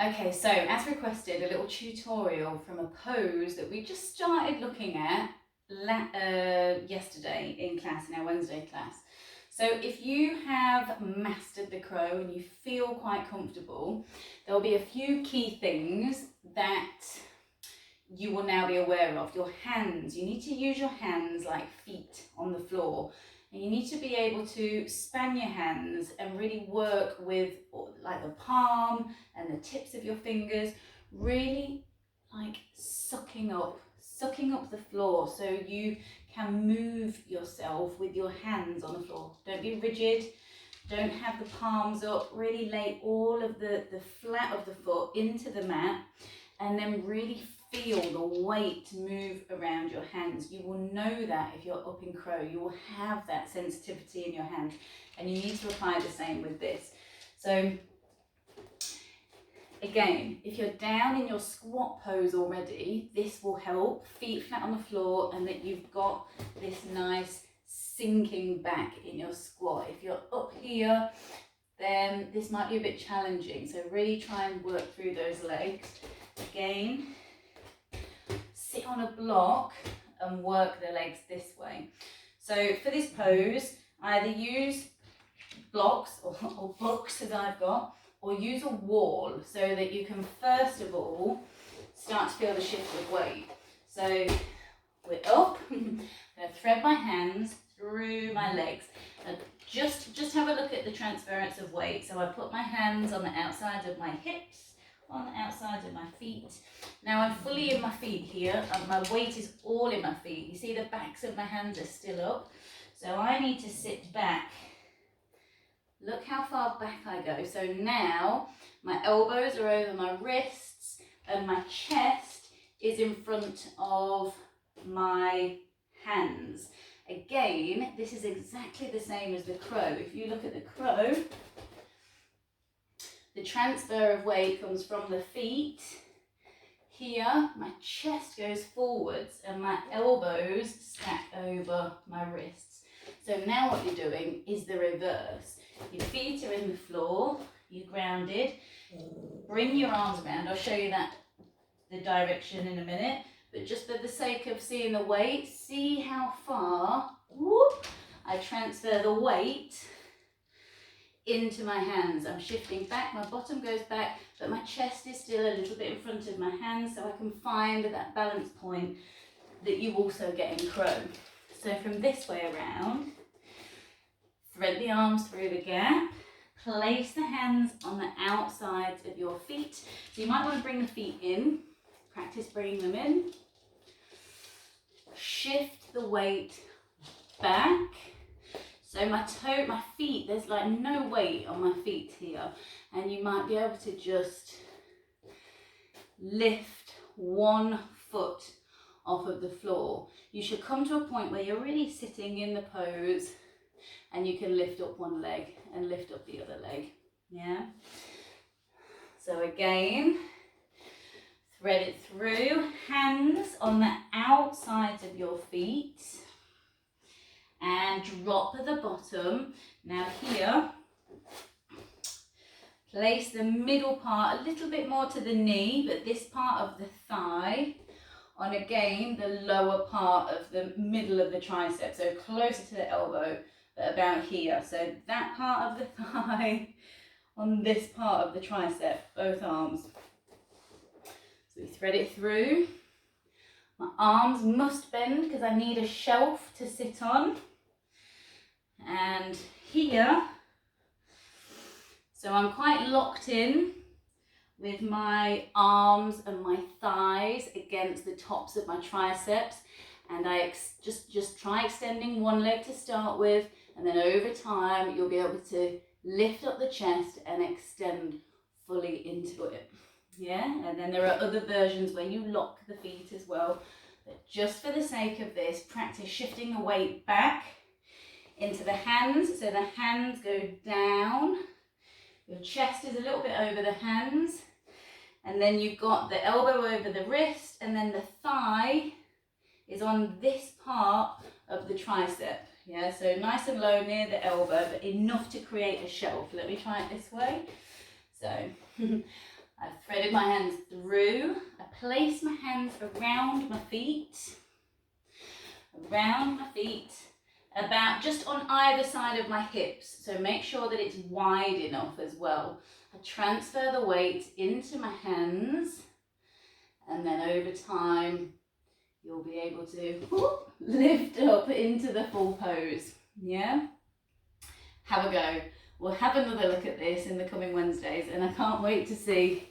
Okay, so as requested, a little tutorial from a pose that we just started looking at yesterday in class, in our Wednesday class. So if you have mastered the crow and you feel quite comfortable, there'll be a few key things that you will now be aware of. Your hands, you need to use your hands like feet on the floor. And you need to be able to span your hands and really work with like the palm and the tips of your fingers, really like sucking up the floor so you can move yourself with your hands on the floor. Don't be rigid, don't have the palms up, really lay all of the flat of the foot into the mat and then really feel the weight move around your hands. You will know that if you're up in crow, you will have that sensitivity in your hands, and you need to apply the same with this. So again, if you're down in your squat pose already, this will help, feet flat on the floor, and that you've got this nice sinking back in your squat. If you're up here, then this might be a bit challenging, so really try and work through those legs. Again, sit on a block and work the legs this way. So for this pose, either use blocks or books as I've got, or use a wall so that you can first of all start to feel the shift of weight. So we're up, I'm going to thread my hands through my legs. And just have a look at the transference of weight. So I put my hands on the outside of my hips, on the outside of my feet. Now I'm fully in my feet here, and my weight is all in my feet. You see the backs of my hands are still up, so I need to sit back. Look how far back I go. So now my elbows are over my wrists and my chest is in front of my hands. Again, this is exactly the same as the crow. If you look at the crow, the transfer of weight comes from the feet. Here, my chest goes forwards and my elbows stack over my wrists. So now what you're doing is the reverse. Your feet are in the floor, you're grounded. Bring your arms around. I'll show you the direction in a minute. But just for the sake of seeing the weight, see how far I transfer the weight into my hands. I'm shifting back, my bottom goes back, but my chest is still a little bit in front of my hands, so I can find that balance point that you also get in crow. So from this way around, thread the arms through the gap, place the hands on the outsides of your feet. So you might want to bring the feet in, practice bringing them in. Shift the weight back. So my feet, there's like no weight on my feet here, and you might be able to just lift one foot off of the floor. You should come to a point where you're really sitting in the pose and you can lift up one leg and lift up the other leg, yeah? So again, thread it through, hands on the outsides of your feet, and drop at the bottom. Now here, place the middle part a little bit more to the knee, but this part of the thigh on again the lower part of the middle of the tricep, so closer to the elbow, but about here. So that part of the thigh on this part of the tricep, both arms. So we thread it through. My arms must bend because I need a shelf to sit on. And here, so I'm quite locked in with my arms and my thighs against the tops of my triceps, and I just try extending one leg to start with, and then over time you'll be able to lift up the chest and extend fully into it. Yeah, and then there are other versions where you lock the feet as well, but just for the sake of this, practice shifting the weight back into the hands, so the hands go down, your chest is a little bit over the hands, and then you've got the elbow over the wrist, and then the thigh is on this part of the tricep. Yeah, so nice and low near the elbow, but enough to create a shelf. Let me try it this way. So I've threaded my hands through. I place my hands around my feet, about just on either side of my hips. So make sure that it's wide enough as well. I transfer the weight into my hands, and then over time, you'll be able to lift up into the full pose. Yeah? Have a go. We'll have another look at this in the coming Wednesdays, and I can't wait to see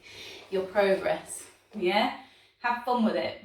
your progress. Yeah? Have fun with it.